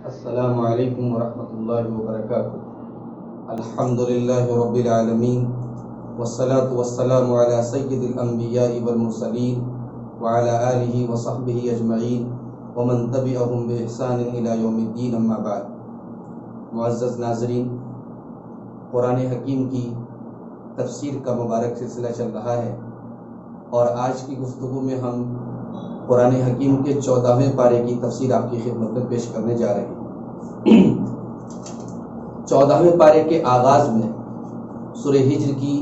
السلام علیکم ورحمۃ اللہ وبرکاتہ۔ الحمدللہ رب العالمین والصلاة والسلام علی سید الانبیاء والمرسلین وعلی آلہ وصحبہ اجمعین ومن تبعہم بإحسان الی یوم الدین، اما بعد۔ معزز ناظرین، قرآن حکیم کی تفسیر کا مبارک سلسلہ چل رہا ہے، اور آج کی گفتگو میں ہم قرآن حکیم کے 14ویں پارے کی تفسیر آپ کی خدمت میں پیش کرنے جا رہے ہیں۔ 14ویں پارے کے آغاز میں سورہ ہجر کی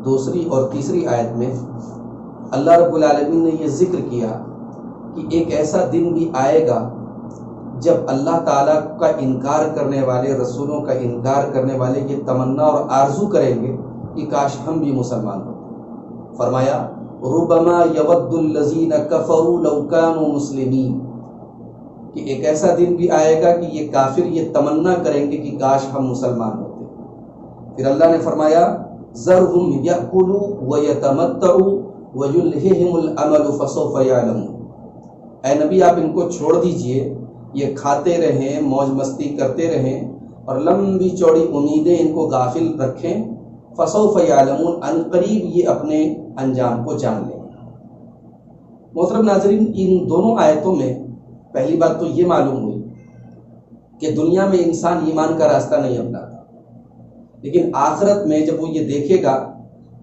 2 اور 3 آیت میں اللہ رب العالمین نے یہ ذکر کیا کہ ایک ایسا دن بھی آئے گا جب اللہ تعالیٰ کا انکار کرنے والے، رسولوں کا انکار کرنے والے یہ تمنا اور آرزو کریں گے کہ کاش ہم بھی مسلمان ہوتے۔ فرمایا ربما یود الذین کفروا لو کانوا مسلمین، کہ ایک ایسا دن بھی آئے گا کہ یہ کافر یہ تمنا کریں گے کہ کاش ہم مسلمان ہوتے۔ پھر اللہ نے فرمایا ذرہم یأکلوا ویتمتعوا ویلہہم الامل فسوف یعلمون، اے نبی آپ ان کو چھوڑ دیجئے، یہ کھاتے رہیں، موج مستی کرتے رہیں، اور لمبی چوڑی امیدیں ان کو غافل رکھیں، فسوف یعلمون، ان قریب یہ اپنے انجام کو جان لیں گے۔ محترم ناظرین، ان دونوں آیتوں میں پہلی بات تو یہ معلوم ہوئی کہ دنیا میں انسان ایمان کا راستہ نہیں اپناتا، لیکن آخرت میں جب وہ یہ دیکھے گا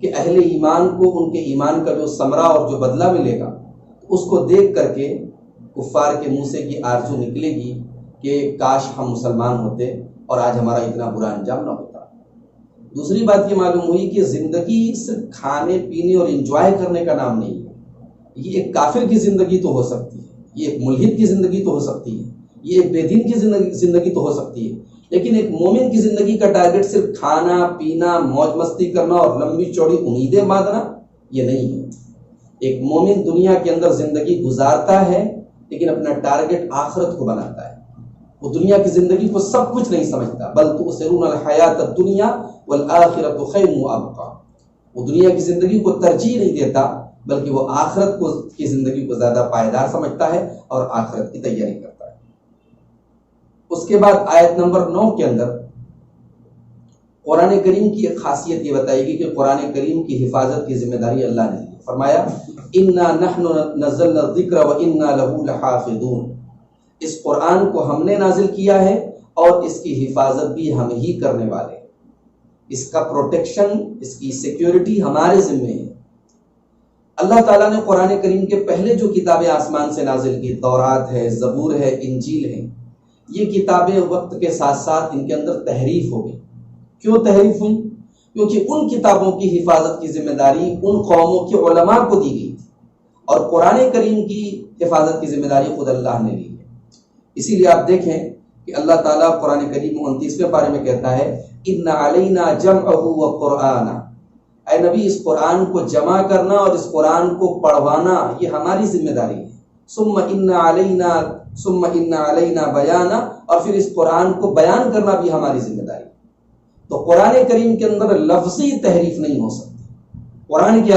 کہ اہل ایمان کو ان کے ایمان کا جو ثمرہ اور جو بدلہ ملے گا، اس کو دیکھ کر کے کفار کے منہ سے یہ آرزو نکلے گی کہ کاش ہم مسلمان ہوتے اور آج ہمارا اتنا برا انجام نہ ہوتا۔ دوسری بات یہ معلوم ہوئی کہ زندگی صرف کھانے پینے اور انجوائے کرنے کا نام نہیں ہے۔ یہ ایک کافر کی زندگی تو ہو سکتی ہے، یہ ایک ملحد کی زندگی تو ہو سکتی ہے، یہ ایک بے دین کی زندگی تو ہو سکتی ہے، لیکن ایک مومن کی زندگی کا ٹارگٹ صرف کھانا پینا، موج مستی کرنا اور لمبی چوڑی امیدیں باندھنا یہ نہیں ہے۔ ایک مومن دنیا کے اندر زندگی گزارتا ہے، لیکن اپنا ٹارگٹ آخرت کو بناتا ہے۔ وہ دنیا کی زندگی کو سب کچھ نہیں سمجھتا، بل تؤثرون الحیات الدنیا والآخرۃ خیر وابقیٰ، وہ دنیا کی زندگی کو ترجیح نہیں دیتا، بلکہ وہ آخرت کی زندگی کو زیادہ پائیدار سمجھتا ہے اور آخرت کی تیاری کرتا ہے۔ اس کے بعد آیت نمبر 9 کے اندر قرآن کریم کی ایک خاصیت یہ بتائی گئی کہ قرآن کریم کی حفاظت کی ذمہ داری اللہ نے دی۔ فرمایا انا نحن نزلنا الذکر وانا لہ لحافظون، اس قرآن کو ہم نے نازل کیا ہے اور اس کی حفاظت بھی ہم ہی کرنے والے ہیں، اس کا پروٹیکشن، اس کی سیکیورٹی ہمارے ذمہ ہے۔ اللہ تعالیٰ نے قرآن کریم کے پہلے جو کتابیں آسمان سے نازل کی، تورات ہے، زبور ہے، انجیل ہے، یہ کتابیں وقت کے ساتھ ساتھ ان کے اندر تحریف ہو گئی۔ کیوں تحریف ہوئی؟ کیونکہ ان کتابوں کی حفاظت کی ذمہ داری ان قوموں کے علماء کو دی گئی تھی، اور قرآن کریم کی حفاظت کی ذمہ داری خود اللہ نے لی ہے۔ اسی لیے آپ دیکھیں کہ اللہ تعالیٰ قرآن کریم 29ویں پارے میں کہتا ہے ان علینا جمعہ وقرآنہ، اے نبی اس قرآن کو جمع کرنا اور اس قرآن کو پڑھوانا یہ ہماری ذمہ داری ہے۔ ثم ان علینا بیانہ، اور پھر اس قرآن کو بیان کرنا بھی ہماری ذمہ داری ہے۔ تو قرآن کریم کے اندر لفظی تحریف نہیں ہو سکتی، قرآن کے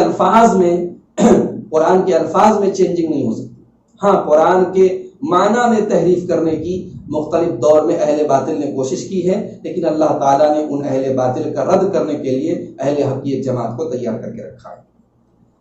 الفاظ میں چینجنگ نہیں ہو سکتی۔ ہاں، قرآن کے معنی میں تحریف کرنے کی مختلف دور میں اہل باطل نے کوشش کی ہے، لیکن اللہ تعالیٰ نے ان اہل باطل کا رد کرنے کے لیے اہل حق کی ایک جماعت کو تیار کر کے رکھا ہے۔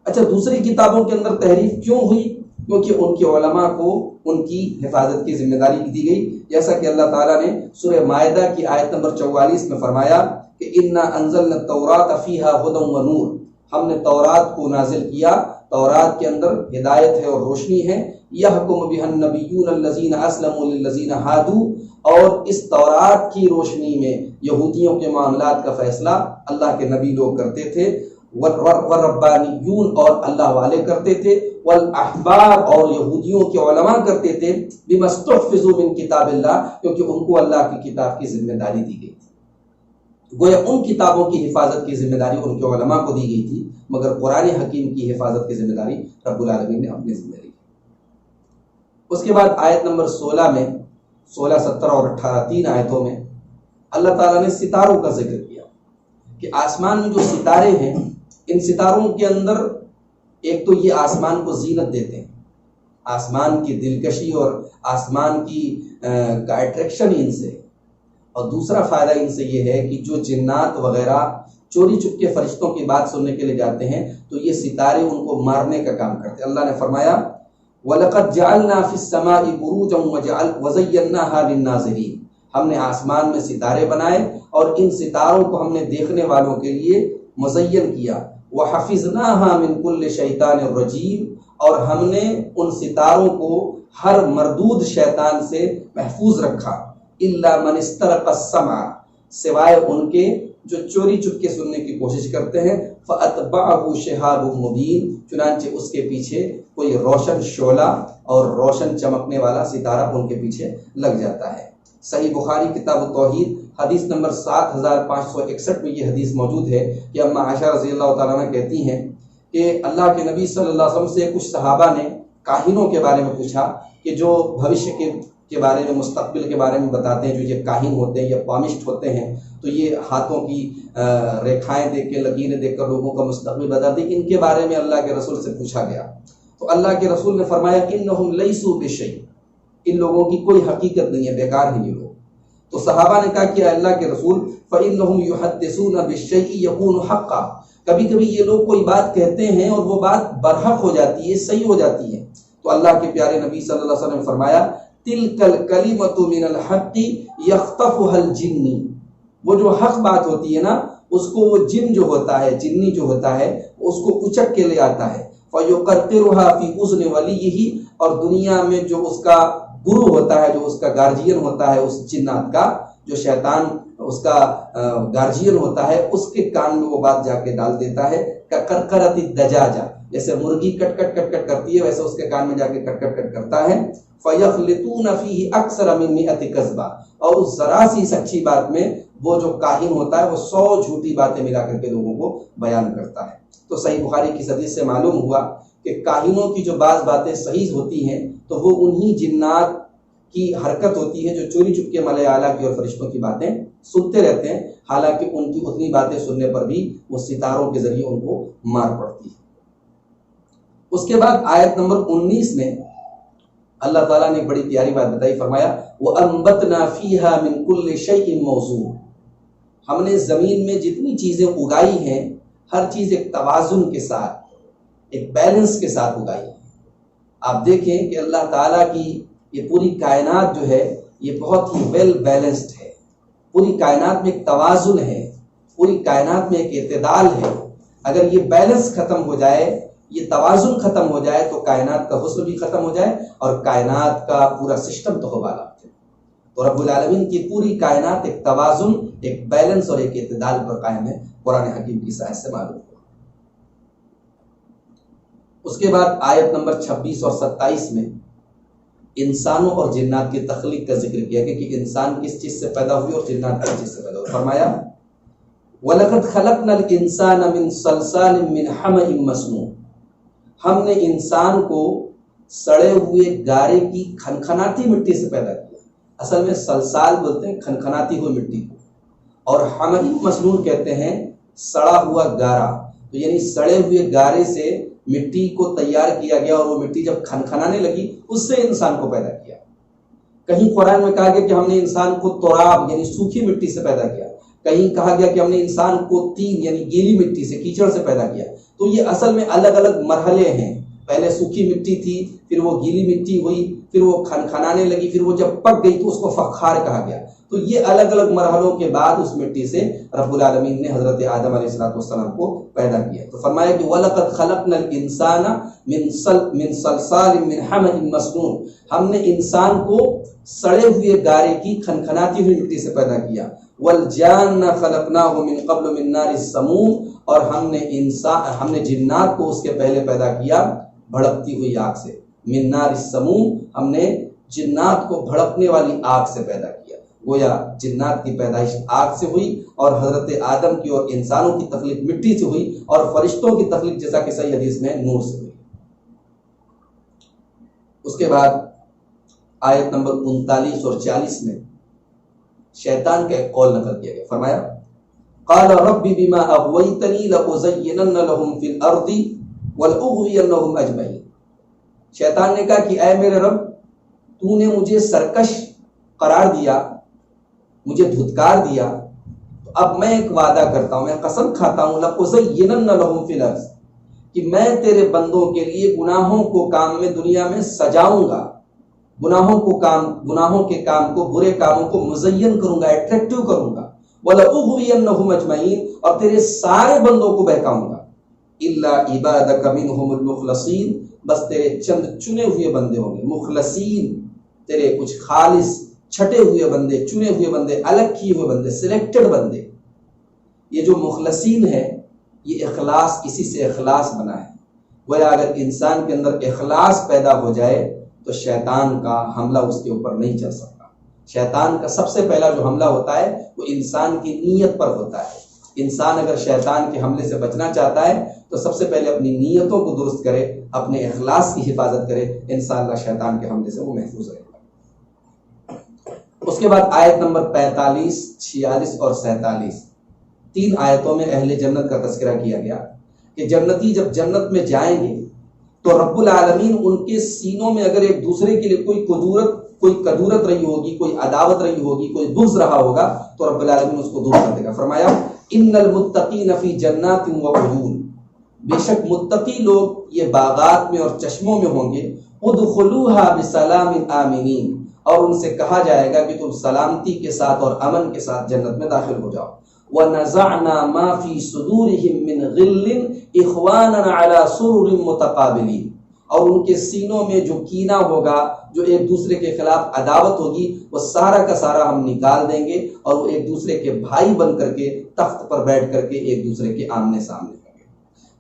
اچھا، دوسری کتابوں کے اندر تحریف کیوں ہوئی؟ کیونکہ ان کے علماء کو ان کی حفاظت کی ذمہ داری دی گئی، جیسا کہ اللہ تعالیٰ نے سورہ مائدہ کی آیت نمبر 44 میں فرمایا کہ انا انزلنا التوراۃ فیہا ھدی ونور، ہم نے تورات کو نازل کیا، تورات کے اندر ہدایت ہے اور روشنی ہے، یحکم بہا النبیون الذین اسلموا للذین ہادوا، اور اس تورات کی روشنی میں یہودیوں کے معاملات کا فیصلہ اللہ کے نبی لوگ کرتے تھے، والربانیون اور اللہ والے کرتے تھے، والاحبار اور یہودیوں کے علماء کرتے تھے، بما استحفظوا من کتاب اللہ، کیونکہ ان کو اللہ کی کتاب کی ذمہ داری دی گئی تھی۔ گویا ان کتابوں کی حفاظت کی ذمہ داری ان کے علماء کو دی گئی تھی، مگر قرآن حکیم کی حفاظت کی ذمہ داری رب العالمین نے اپنے ذمہ لی۔ اس کے بعد آیت نمبر 16 میں 16، 17 اور 18 3 آیتوں میں اللہ تعالیٰ نے ستاروں کا ذکر کیا کہ آسمان میں جو ستارے ہیں، ان ستاروں کے اندر ایک تو یہ آسمان کو زینت دیتے ہیں، آسمان کی دلکشی اور آسمان کی کا اٹریکشن ان سے. اور دوسرا فائدہ ان سے یہ ہے کہ جو جنات وغیرہ چوری چپ کے فرشتوں کی بات سننے کے لیے جاتے ہیں تو یہ ستارے ان کو مارنے کا کام کرتے ہیں. اللہ نے فرمایا وَلَقَدْ جَعَلْنَا فِي السَّمَاءِ بُرُوجًا وَزَيَّنَّاهَا لِلنَّاظِرِينَ. ہم نے آسمان میں ستارے بنائے اور ان ستاروں کو ہم نے دیکھنے والوں کے لیے مزین کیا. وَحَفِظْنَاهَا مِنْ كُلِّ شَيْطَانٍ رَجِيمٍ. اور ہم نے ان ستاروں کو ہر مردود شیطان سے محفوظ رکھا. إِلَّا مَنِ اسْتَرَقَ السَّمْعَ. سوائے ان کے جو چوری چپ کے سننے کی کوشش کرتے ہیں. فَأَتْبَعَهُ شِهَابٌ مُبِينٌ. چنانچہ اس کے پیچھے کوئی روشن شعلہ اور روشن چمکنے والا ستارہ ان کے پیچھے لگ جاتا ہے. صحیح بخاری کتاب التوحید حدیث نمبر 7561 میں یہ حدیث موجود ہے کہ اما عائشہ رضی اللہ تعالیٰ عنہ کہتی ہیں کہ اللہ کے نبی صلی اللہ علیہ وسلم سے کچھ صحابہ نے کاہنوں کے بارے میں پوچھا کہ جو بھوشیہ کے بارے میں مستقبل کے بارے میں بتاتے ہیں. جو یہ کاہن ہوتے ہیں یا پامسٹ ہوتے ہیں تو یہ ہاتھوں کی ریکھائیں دیکھ کے لکیریں دیکھ کر لوگوں کا مستقبل بتاتے ہیں. ان کے بارے میں اللہ کے رسول سے پوچھا گیا تو اللہ کے رسول نے فرمایا انہم لیسوا بشیء. ان لوگوں کی کوئی حقیقت نہیں ہے, بیکار ہیں یہ لوگ. تو صحابہ نے کہا کہ اللہ کے رسول فإنہم یحدثون بالشیء یکون حقا. کبھی کبھی یہ لوگ کوئی بات کہتے ہیں اور وہ بات برحق ہو جاتی ہے, صحیح ہو جاتی ہے. تو اللہ کے پیارے نبی صلی اللہ علیہ وسلم نے فرمایا تلک الکلمۃ من الحق یخطفها الجن. وہ جو حق بات ہوتی ہے نا اس کو وہ جن جو ہوتا ہے, جنی جو ہوتا ہے, اس کو اچک کے لے آتا ہے. فیقررها فی اذن ولیہ. اور دنیا میں جو اس کا گرو ہوتا ہے, جو اس کا گارجین ہوتا ہے اس جنات کا, جو شیطان اس کا گارجین ہوتا ہے, اس کے کان میں وہ بات جا کے ڈال دیتا ہے. کرکرت الدجاجہ, جیسے مرغی کٹ کٹ کٹ کٹ کرتی ہے ویسے اس کے کان میں جا کے کٹ کٹ کٹ کرتا ہے. فَيَخْلِطُونَ فِيهِ أَكْثَرَ مِنْ مِئَةِ كَذْبًا. اور اس ذرا سی سچی بات میں وہ جو کاہن ہوتا ہے وہ 100 جھوٹی باتیں ملا کر کے لوگوں کو بیان کرتا ہے. تو صحیح بخاری کی حدیث سے معلوم ہوا کہ کاہنوں کی جو بعض باتیں صحیح ہوتی ہیں تو وہ انہی جنات کی حرکت ہوتی ہے جو چوری چپ کے ملائے اعلیٰ کی اور فرشتوں کی باتیں سنتے رہتے ہیں, حالانکہ ان کی اتنی باتیں سننے پر بھی وہ ستاروں کے ذریعے ان کو مار پڑتی ہے. اس کے بعد آیت نمبر 19 میں اللہ تعالیٰ نے ایک بڑی پیاری بات بتائی. فرمایا وَأَنبَتْنَا فِيهَا مِن كُلِّ شَيْءٍ مَوْزُونٍ. ہم نے زمین میں جتنی چیزیں اگائی ہیں ہر چیز ایک توازن کے ساتھ, ایک بیلنس کے ساتھ اگائی ہے. آپ دیکھیں کہ اللہ تعالیٰ کی یہ پوری کائنات جو ہے یہ بہت ہی ویل بیلنسڈ ہے. پوری کائنات میں ایک توازن ہے, پوری کائنات میں ایک اعتدال ہے. اگر یہ بیلنس ختم ہو جائے, یہ توازن ختم ہو جائے تو کائنات کا حسن بھی ختم ہو جائے اور کائنات کا پورا سسٹم تو ہوبالا ہو جائے. تو رب العالمین کی پوری کائنات ایک توازن, ایک بیلنس اور ایک اعتدال پر قائم ہے. قرآن حکیم کی سائز سے معلوم ہوا. اس کے بعد آیت نمبر 26 اور 27 میں انسانوں اور جنات کی تخلیق کا ذکر کیا کہ انسان کس چیز سے پیدا ہوئے اور جنات کس چیز سے پیدا ہوئے. فرمایا وَلَقَدْ خَلَقْنَا الْإِنسَانَ مِنْ صَلْصَالٍ مِّنْ حَمَإٍ مَّسْنُونٍ. ہم نے انسان کو سڑے ہوئے گارے کی کھنکھناتی مٹی سے پیدا کیا. اصل میں سلسال بولتے ہیں کھنکھناتی ہوئی مٹی کو, اور حمئی مسنون کہتے ہیں سڑا ہوا گارا. تو یعنی سڑے ہوئے گارے سے مٹی کو تیار کیا گیا اور وہ مٹی جب کھنکھنانے لگی اس سے انسان کو پیدا کیا. کہیں قرآن میں کہا گیا کہ ہم نے انسان کو تراب یعنی سوکھی مٹی سے پیدا کیا, کہیں کہا گیا کہ ہم نے انسان کو تین یعنی گیلی مٹی سے, کیچڑ سے پیدا کیا. تو یہ اصل میں الگ الگ مرحلے ہیں. پہلے سوکھی مٹی تھی, پھر وہ گیلی مٹی ہوئی, پھر وہ کھنکھنانے لگی, پھر وہ جب پک گئی تو اس کو فخار کہا گیا. تو یہ الگ الگ مرحلوں کے بعد اس مٹی سے رب العالمین نے حضرت آدم علیہ السلام کو پیدا کیا. تو فرمایا کہ وَلَقَدْ خَلَقْنَا الْإِنسَانَ مِنْ صَلْصَالٍ مِّنْ حَمَإٍ مَّسْنُونٍ. ہم نے انسان کو سڑے ہوئے گارے کی کھنکھناتی ہوئی مٹی سے پیدا کیا. وَالْجَانَّ خَلَقْنَاهُ مِنْ قَبْلُ مِنْ نَارِ السَّمُومِ. اور ہم نے جنات کو اس کے پہلے پیدا کیا بھڑکتی ہوئی آگ سے. من نار السموم, ہم نے جنات کو بھڑکنے والی آگ سے پیدا کیا. گویا جنات کی پیدائش آگ سے ہوئی اور حضرت آدم کی اور انسانوں کی تخلیق مٹی سے ہوئی اور فرشتوں کی تخلیق جیسا کہ صحیح حدیث میں نور سے ہوئی. اس کے بعد آیت نمبر 39 اور 40 میں شیطان کا ایک قول نقل کیا گیا. فرمایا قال رب بما اغويتني لأزينن لهم في الارض ولأغوينهم اجمعين. شیطان نے کہا کہ اے میرے رب، تو نے مجھے سرکش قرار دیا، مجھے دھتکار دیا، تو اب میں ایک وعدہ کرتا ہوں، میں قسم کھاتا ہوں لَأُزَيِّنَنَّ لَهُمْ فِي الْأَرْضِ، کہ میں تیرے بندوں کے لیے گناہوں کو کام میں دنیا میں سجاؤں گا، گناہوں کے کام کو، برے کاموں کو مزین کروں گا، اٹریکٹیو کروں گا، وَلَأُغْوِيَنَّهُمْ أَجْمَعِينَ، اور تیرے سارے بندوں کو بہکاؤں گا، إِلَّا عِبَادَكَ مِنْهُمُ الْمُخْلَصِينَ، بس تیرے چند چنے ہوئے بندے ہوں گے، مخلصین، تیرے کچھ خالص چھٹے ہوئے بندے، چنے ہوئے بندے، الگ کیے ہوئے بندے، سلیکٹڈ بندے۔ یہ جو مخلصین ہے، یہ اخلاص، اسی سے اخلاص بنا ہے۔ گویا اگر انسان کے اندر اخلاص پیدا ہو جائے تو شیطان کا حملہ اس کے اوپر نہیں چل سکتا۔ شیطان کا سب سے پہلا جو حملہ ہوتا ہے وہ انسان کی نیت پر ہوتا ہے۔ انسان اگر شیطان کے حملے سے بچنا چاہتا ہے تو سب سے پہلے اپنی نیتوں کو درست کرے، اپنے اخلاص کی حفاظت کرے، انشاءاللہ شیطان کے حملے سے وہ محفوظ رہے گا۔ اس کے بعد آیت نمبر 45، 46 اور 47، 3 آیتوں میں اہل جنت کا تذکرہ کیا گیا کہ جنتی جب جنت میں جائیں گے تو رب العالمین ان کے سینوں میں اگر ایک دوسرے کے لیے کوئی کدورت رہی ہوگی، کوئی عداوت رہی ہوگی، کوئی بغض رہا ہوگا تو رب العالمین اس کو دور کر دے گا۔ فرمایا ان المتقین فی جنات وعیون، بے شک متقی لوگ یہ باغات میں اور چشموں میں ہوں گے، ادخلوها بسلام آمنین، اور ان سے کہا جائے گا کہ تم سلامتی کے ساتھ اور امن کے ساتھ جنت میں داخل ہو جاؤ۔ وَنَزَعْنَا مَا فِي صُدُورِهِم مِّن غِلٍّ إِخْوَانًا عَلَى سُرُرٍ مُتَقَابِلِينَ، اور ان کے سینوں میں جو کینہ ہوگا، جو ایک دوسرے کے خلاف عداوت ہوگی، وہ سارا کا سارا ہم نکال دیں گے اور وہ ایک دوسرے کے بھائی بن کر کے تخت پر بیٹھ کر کے ایک دوسرے کے آمنے سامنے ہوں گے۔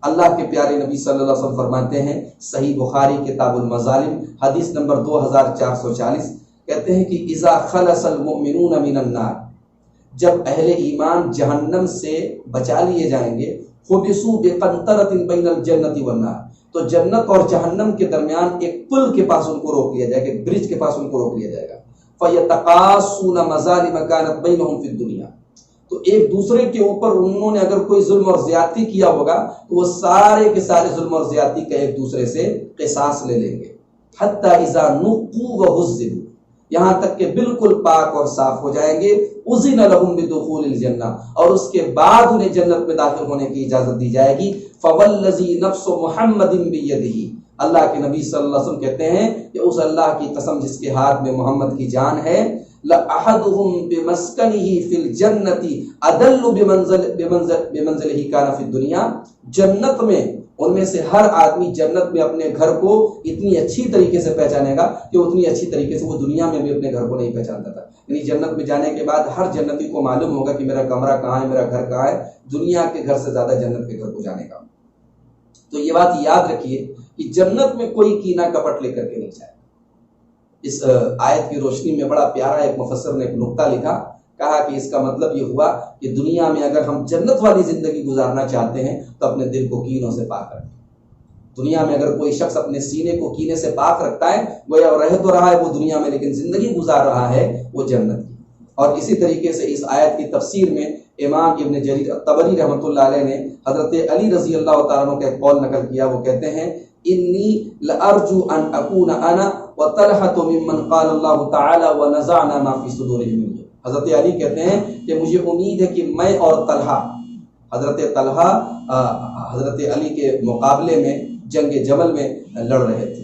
اللہ کے پیارے نبی صلی اللہ علیہ وسلم فرماتے ہیں، صحیح بخاری کتاب المظالم حدیث نمبر 2440، کہتے ہیں کہ اذا خلص المؤمنون من النار، جب اہل ایمان جہنم سے بچا لیے جائیں گے، حبسوا بقنطرۃ بین الجنۃ والنار، تو جنت اور جہنم کے درمیان ایک پل کے پاس ان کو روک لیا جائے گا، ایک برج کے پاس ان کو روک لیا جائے گا۔ فیتقاصون مظالم کانت بینہم فی الدنیا، تو ایک دوسرے کے اوپر انہوں نے اگر کوئی ظلم اور زیادتی کیا ہوگا تو وہ سارے کے سارے ظلم اور زیادتی کا ایک دوسرے سے قصاص لے لیں گے۔ حتی اذا نقوا وحذبوا، یہاں تک کہ بالکل پاک اور صاف ہو جائیں گے۔ اذن لهم بدخول الجنہ، اور اس کے بعد انہیں جنت میں داخل ہونے کی اجازت دی جائے گی۔ فوالذی نفس محمد بیدہ، اللہ کے نبی صلی اللہ علیہ وسلم کہتے ہیں کہ اس اللہ کی قسم جس کے ہاتھ میں محمد کی جان ہے، لأحدهم بمسکنہ فی الجنۃ ادل بمنزلہ کان فی الدنیا، جنت میں ان میں سے ہر آدمی جنت میں اپنے گھر کو اتنی اچھی طریقے سے پہچانے گا کہ اتنی اچھی طریقے سے وہ دنیا میں بھی اپنے گھر کو نہیں پہچانتا تھا۔ یعنی جنت میں جانے کے بعد ہر جنتی کو معلوم ہوگا کہ میرا کمرہ کہاں ہے، میرا گھر کہاں ہے، دنیا کے گھر سے زیادہ جنت کے گھر کو جانے کا۔ تو یہ بات یاد رکھیے کہ جنت میں کوئی کینہ کپٹ لے کر کے نہیں جائے۔ اس آیت کی روشنی میں بڑا پیارا ایک مفسر نے ایک نقطہ لکھا، کہا کہ اس کا مطلب یہ ہوا کہ دنیا میں اگر ہم جنت والی زندگی گزارنا چاہتے ہیں تو اپنے دل کو کینوں سے پاک رکھیں۔ دنیا میں اگر کوئی شخص اپنے سینے کو کینے سے پاک رکھتا ہے، گویا رہ تو رہا ہے وہ دنیا میں لیکن زندگی گزار رہا ہے وہ جنت کی۔ اور اسی طریقے سے اس آیت کی تفسیر میں امام ابن جریر الطبری رحمۃ اللہ علیہ نے حضرت علی رضی اللہ تعالیٰ عنہ کا ایک قول نقل کیا، وہ کہتے ہیں انی لارجو ان اکون انا وطلحۃ ممن قال اللہ تعالی ونزعنا ما فی صدورہم من غل۔ حضرت علی کہتے ہیں کہ مجھے امید ہے کہ میں اور طلحہ، حضرت طلحہ حضرت علی کے مقابلے میں جنگ جمل میں لڑ رہے تھے۔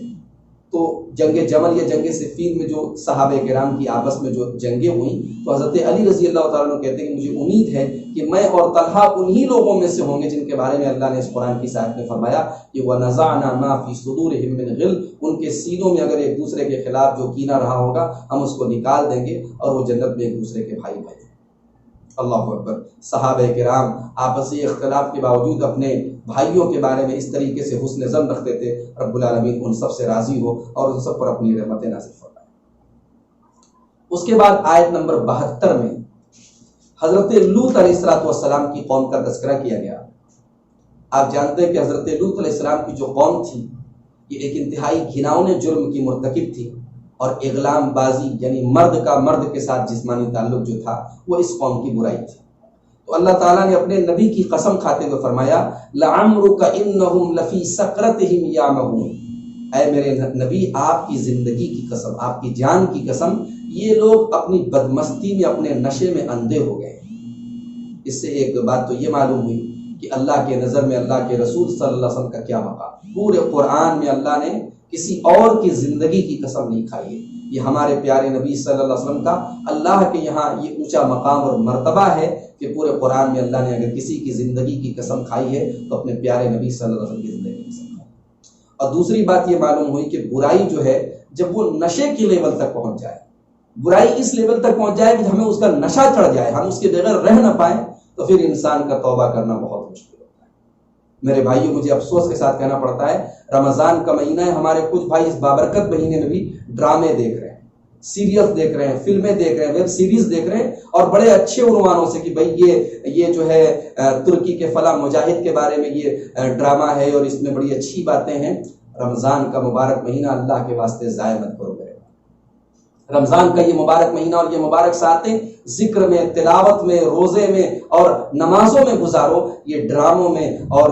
تو جنگ جمل یا جنگ صفین میں جو صحابہ کرام کی آپس میں جو جنگیں ہوئیں، تو حضرت علی رضی اللہ تعالیٰ عنہ کہتے ہیں کہ مجھے امید ہے کہ میں اور طلحہ انہی لوگوں میں سے ہوں گے جن کے بارے میں اللہ نے اس قرآن کی آیت میں فرمایا کہ وَنَزَعْنَا مَا فِي صُدُورِهِم مِّن غِلٍّ، ان کے سینوں میں اگر ایک دوسرے کے خلاف جو کینہ رہا ہوگا ہم اس کو نکال دیں گے اور وہ جنت میں ایک دوسرے کے بھائی بھائی۔ اللہ اکبر۔ صحابہ کرام آپسی اختلاف کے باوجود اپنے بھائیوں کے بارے میں اس طریقے سے حسن ظن رکھتے تھے، رب العالمین ان سب سے راضی ہو اور ان سب پر اپنی رحمت نازل فرمائے۔ اس کے بعد آیت نمبر 72 میں حضرت لوط علیہ السلام کی قوم کا تذکرہ کیا گیا۔ آپ جانتے ہیں کہ حضرت لوط علیہ السلام کی جو قوم تھی یہ ایک انتہائی گھناؤنے جرم کی مرتکب تھی، اور اغلام بازی یعنی مرد کا مرد کے ساتھ جسمانی تعلق جو تھا وہ اس قوم کی برائی تھی۔ تو اللہ تعالیٰ نے اپنے نبی کی قسم کھاتے ہوئے فرمایا لَعَمْرُكَ إِنَّهُمْ لَفِي سَكْرَتِهِمْ يَعْمَهُونَ، اے میرے نبی آپ کی زندگی کی قسم، آپ کی جان کی قسم، یہ لوگ اپنی بدمستی میں اپنے نشے میں اندھے ہو گئے۔ اس سے ایک بات تو یہ معلوم ہوئی کہ اللہ کے نظر میں اللہ کے رسول صلی اللہ علیہ وسلم کا کیا مقام۔ پورے قرآن میں اللہ نے کسی اور کی زندگی کی قسم نہیں کھائی ہے، یہ ہمارے پیارے نبی صلی اللہ علیہ وسلم کا اللہ کے یہاں یہ اونچا مقام اور مرتبہ ہے کہ پورے قرآن میں اللہ نے اگر کسی کی زندگی کی قسم کھائی ہے تو اپنے پیارے نبی صلی اللہ علیہ وسلم کی زندگی کی قسم کھائی۔ اور دوسری بات یہ معلوم ہوئی کہ برائی جو ہے جب وہ نشے کی لیول تک پہنچ جائے، برائی اس لیول تک پہنچ جائے کہ ہمیں اس کا نشہ چڑھ جائے، ہم اس کے بغیر رہ نہ پائیں، تو پھر انسان کا توبہ کرنا بہت مشکل ہوتا ہے۔ میرے بھائیوں، مجھے افسوس کے ساتھ کہنا پڑتا ہے، رمضان کا مہینہ ہے، ہمارے کچھ بھائی اس بابرکت مہینے میں بھی ڈرامے دیکھ رہے ہیں، سیریل دیکھ رہے ہیں، فلمیں دیکھ رہے ہیں، ویب سیریز دیکھ رہے ہیں، اور بڑے اچھے عنوانوں سے کہ بھئی یہ جو ہے ترکی کے فلاں مجاہد کے بارے میں یہ ڈرامہ ہے اور اس میں بڑی اچھی باتیں ہیں۔ رمضان کا مبارک مہینہ اللہ کے واسطے ضائع مت کرو میرے۔ رمضان کا یہ مبارک مہینہ اور یہ مبارک ساعتیں ذکر میں، تلاوت میں، روزے میں اور نمازوں میں گزارو، یہ ڈراموں میں اور